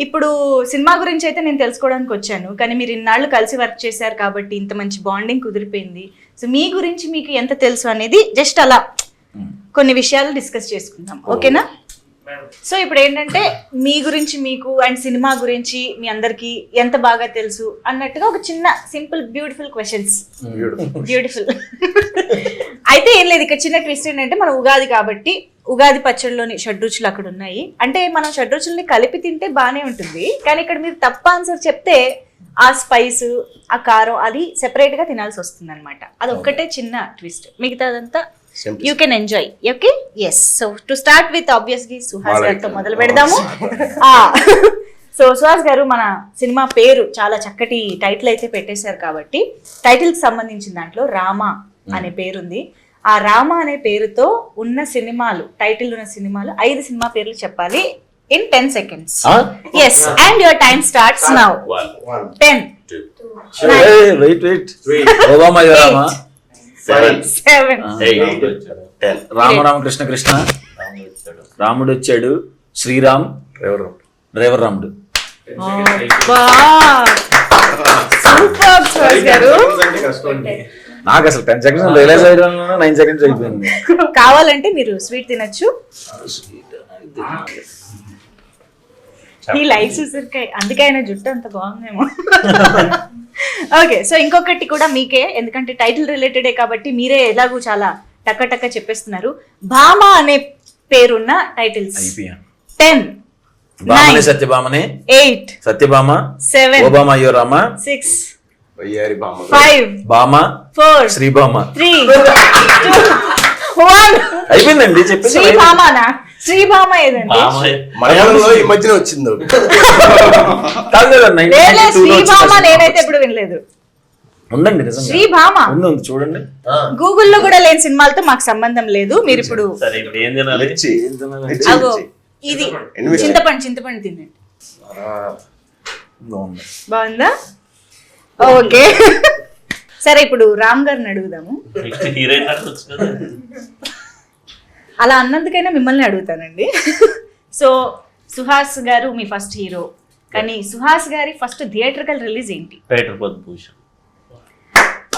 ఇప్పుడు సినిమా గురించి అయితే నేను తెలుసుకోవడానికి వచ్చాను, కానీ మీరు ఇన్నాళ్ళు కలిసి వర్క్ చేశారు కాబట్టి ఇంత మంచి బాండింగ్ కుదిరిపోయింది. సో మీ గురించి మీకు ఎంత తెలుసు అనేది జస్ట్ అలా కొన్ని విషయాలు డిస్కస్ చేసుకుందాం, ఓకేనా? సో ఇప్పుడు ఏంటంటే మీ గురించి మీకు అండ్ సినిమా గురించి మీ అందరికి ఎంత బాగా తెలుసు అన్నట్టుగా ఒక చిన్న సింపుల్ బ్యూటిఫుల్ క్వశ్చన్స్. బ్యూటిఫుల్ అయితే ఏం లేదు, ఇక్కడ చిన్న ట్విస్ట్ ఏంటంటే మన ఉగాది కాబట్టి ఉగాది పచ్చడిలోని షడ్రుచులు అక్కడ ఉన్నాయి. అంటే మనం షడ్రుచుల్ని కలిపి తింటే బాగానే ఉంటుంది, కానీ ఇక్కడ మీరు తప్ప ఆన్సర్ చెప్తే ఆ స్పైస్ ఆ కారం అది సెపరేట్ గా తినాల్సి వస్తుంది అనమాట. అది ఒక్కటే చిన్న ట్విస్ట్, మిగతాదంతా you can enjoy. Okay, yes. So to start with obviously Suhas గారితో మొదలు పెడదాము. సో సుహాస్ గారు, మన సినిమా పేరు చాలా చక్కటి టైటిల్ అయితే పెట్టేశారు కాబట్టి టైటిల్ కి సంబంధించిన దాంట్లో రామ అనే పేరుంది. ఆ రామ అనే పేరుతో ఉన్న సినిమాలు, టైటిల్ ఉన్న సినిమాలు 5 సినిమా పేర్లు చెప్పాలి in 10 seconds. Yes, and your time starts now. 10 wait 3 Obama Rama 7 8 10 Rama Krishna Krishna రాముడు వచ్చాడు శ్రీరామ్ డ్రైవర్ రాముడు. సూపర్ సుహాస్ గారు. నాకు అసలు 10 seconds రియలైజ్ అయ్యడం 9 seconds అయిపోయింది. కావాలంటే మీరు స్వీట్ తినొచ్చు. ఈ లైఫ్ ఉసిరికాయ, అందుకే ఆయన జుట్టు అంత బాగుందేమో. ఓకే, సో ఇంకొకటి కూడా మీకే, ఎందుకంటే టైటిల్ రిలేటెడే కాబట్టి మీరే ఎలాగూ చాలా టక్క టక్క చెప్పేస్తున్నారు. భామ అనే పేరున్న టైటిల్స్ 10 భామనే సత్యభామనే 8 సత్యభామ 7 ఓబామా అయ్యో రామ 6 5 భామ 4 శ్రీభామ 3 2 1 అయిపోయిందండి చెప్పేసి. శ్రీభామనా? శ్రీభామ ఏదండి? మలయాళంలో ఈ మధ్యన వచ్చింది. శ్రీభామ నేనైతే ఎప్పుడు వినలేదు. ఉందండి నిజంగా శ్రీభామ ఉంది, చూడండి. గూగుల్లో కూడా లేని సినిమాలతో మాకు సంబంధం లేదు. మీరు ఇప్పుడు అగో ఇది చింతపండు తినండి. బాగుందా? ఓకే, సరే ఇప్పుడు రామ్ గారిని అడుగుదాము. అలా అన్నందుకైనా మిమ్మల్ని అడుగుతానండి. సో సుహాస్ గారు మీ ఫస్ట్ హీరో, కానీ సుహాస్ గారి ఫస్ట్ థియేట్రికల్ రిలీజ్ ఏంటి?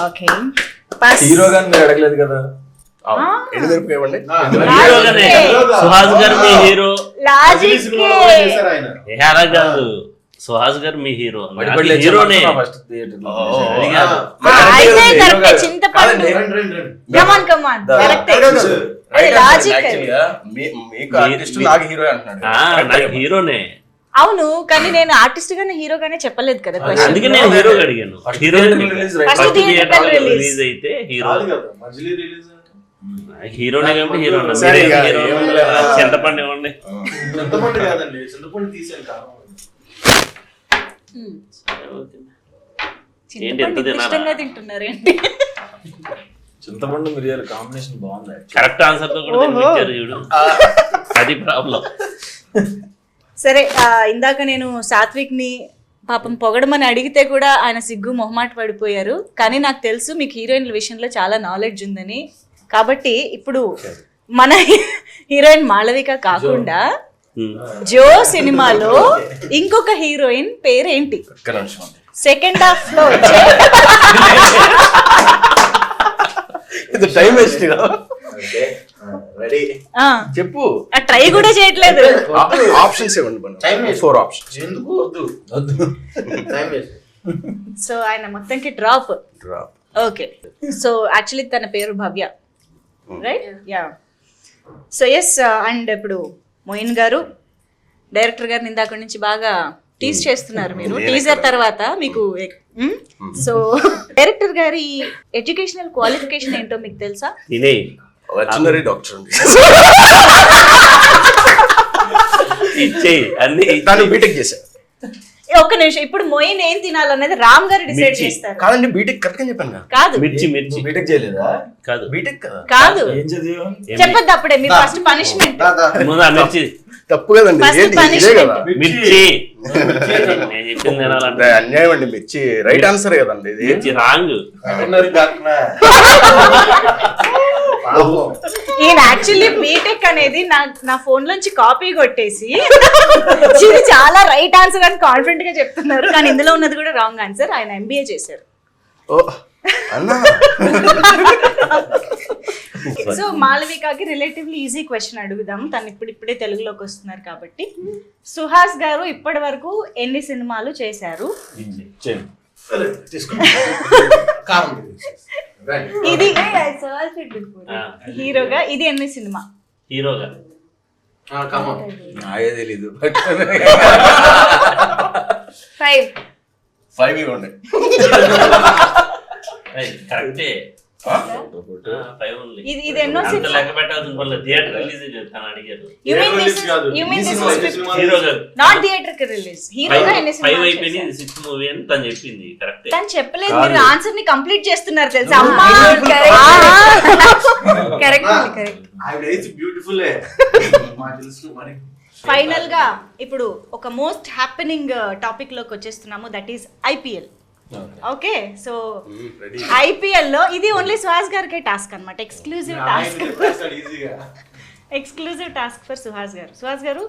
ఓకే, హీరో గారిని మీరు అడగలేదు కదా. సుహాస్ గారు మీ హీరో. కాదు, సుహాస్ గారు మీ హీరో. హీరోనే చింతపండు. కమాన్ కమాన్, హీరోనే. అవును, కానీ నేను ఆర్టిస్ట్ గానే హీరో గానే చెప్పలేదు కదా. అందుకే నేను హీరో అడిగాను. రిలీజ్ అయితే హీరోనే కాబట్టి హీరో. చింతపండు ఇవ్వండి. తింటున్నారేంటి? చింతపండు మిరియాల కాంబినేషన్ బాగుంది. కరెక్ట్ ఆన్సర్ తో కూడా తినిపించారు చూడు, అది ప్రాబ్లం. సరే, ఇందాక నేను సాత్విక్ ని పాపం పొగడమని అడిగితే కూడా ఆయన సిగ్గు మొహమాట పడిపోయారు. కానీ నాకు తెలుసు మీకు హీరోయిన్ల విషయంలో చాలా నాలెడ్జ్ ఉందని. కాబట్టి ఇప్పుడు మన హీరోయిన్ మాళవిక కాకుండా జో సినిమాలో ఇంకొక హీరోయిన్ పేరేంటి? సెకండ్ హాఫ్ లో వచ్చే చెప్పు. ట్రై కూడా చేయట్లేదు. ఆప్షన్స్ ఇవ్వండి. 4 ఆప్షన్స్. సో ఆయన మొత్తానికి డ్రాప్. ఓకే, సో యాక్చువల్లీ తన పేరు Bhavya, right? Yeah. So yes, and ఇప్పుడు మోయిన్ గారు డైరెక్టర్ గారిని ఇందాక నుంచి బాగా టీజ్ చేస్తున్నారు మీరు. టీజర్ తర్వాత మీకు సో డైరెక్టర్ గారి ఎడ్యుకేషనల్ క్వాలిఫికేషన్ ఏంటో మీకు తెలుసా? వెటర్నరీ డాక్టర్ అండి. బీటెక్ చేశారు. ఒక్క నిమిషం, ఇప్పుడు మొయిన్ ఏం తినాలనేది రామ్ గారు డిసైడ్ చేస్తారు. కాదండి, బీటెక్ కరెక్ట్ గా చెప్పాను. కాదు, మిర్చి బీటెక్ చేయలేదా? కాదు, బీటెక్ కాదు, ఏం చదివా చెప్పొద్దు అప్పుడే. మీరు ఫస్ట్ పనిష్మెంట్. మిర్చి తప్పు కదండి, మిర్చి అన్యాయం అండి. మిర్చి రైట్ ఆన్సర్ కదండి, ఇది రాంగ్. ఈయన యాక్చువల్లీ బీటెక్ అనేది నా ఫోన్ లోంచి కాపీ కొట్టేసి ఇది చాలా రైట్ ఆన్సర్ అని కాన్ఫిడెంట్ గా చెప్తున్నారు, కానీ ఇందులో ఉన్నది కూడా రాంగ్ ఆన్సర్. ఆయన ఎంబీఏ చేశారు. ఓ అన్నా సో మాళవికకి రిలేటివ్లీ ఈజీ క్వశ్చన్ అడుగుదాం, తను ఇప్పుడిప్పుడే తెలుగులోకి వస్తున్నారు కాబట్టి. సుహాస్ గారు ఇప్పటి వరకు ఎన్ని సినిమాలు చేశారు? ఇది హీరోగా ఇది ఎన్ని సినిమా? హీరోగా నాకే తెలీదు. 5 ఇవ్వండి. కరెక్టే. ఇది ఎన్నో సినిమా? లెక్క పెట్టాల్సిన పనులు థియేటర్ రిలీజ్ చెప్తాను అడిగారు. You mean this is హీరోగా not theatrical release. హీరోగా ఎన్ని 5 సినిమాలు అయిపోయింది, చేశారు? 6th మూవీ అని తను చెప్పింది. కరెక్టే. తను చెప్పలేదు, మీరు ఆన్సర్ ని కంప్లీట్ చేస్తున్నారు తెలుసా అమ్మా. ఫైనల్ గా ఇప్పుడు ఒక మోస్ట్ హ్యాపెనింగ్ టాపిక్ లోకి వచ్చేస్తున్నాము, that is IPL. Okay, so IPL లో ఇది ఓన్లీ సుహాస్ గారికే టాస్క్ అన్నమాట, ఎక్స్క్లూజివ్ టాస్క్ ఫర్ సుహాస్ గారు. సుహాస్ గారు,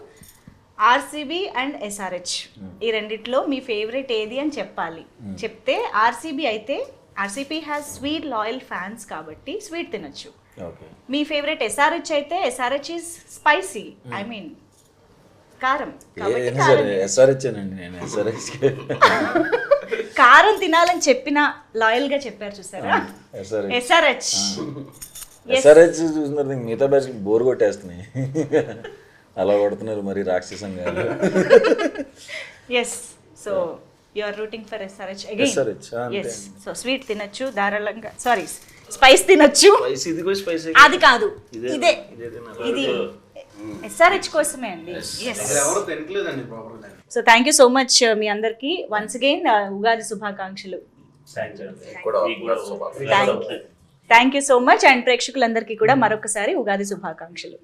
ఆర్సీబీ అండ్ ఎస్ఆర్హెచ్ ఈ రెండిట్లో మీ ఫేవరెట్ ఏది అని చెప్పాలి. చెప్తే ఆర్సీబీ అయితే RCB has sweet loyal fans కాబట్టి స్వీట్ తినొచ్చు. మీ ఫేవరెట్ ఎస్ఆర్హెచ్ అయితే SRH is spicy, I mean కారం కాబట్టి కారం ఎస్ఆర్హెచ్ అండి, నేను ఎస్ఆర్హెచ్. కారం తినాలని చెప్పిన లాయల్ గా చెప్పారు చూసారా. ఎస్ఆర్హెచ్ ఎస్ఆర్హెచ్ చూస్తున్నారు, మిగతా బ్యాచ్ బోర్ కొట్టేస్తున్నాయి. అలా కొడుతున్నారు మరి రాక్షసంగా. Yes, so you are rooting for SRH again. SRH yes, so sweet తినొచ్చు ధారాళంగా, సారీ స్పైస్ తినొచ్చు. అది కాదు, ఇదే ఇది ఎస్ఆర్హెచ్ కోసమే అండి. So thank you so much మీ అందరికి వన్స్ అగైన్ ఉగాది శుభాకాంక్షలు. Thank you so much, and ప్రేక్షకులందరికీ కూడా మరొకసారి ఉగాది శుభాకాంక్షలు.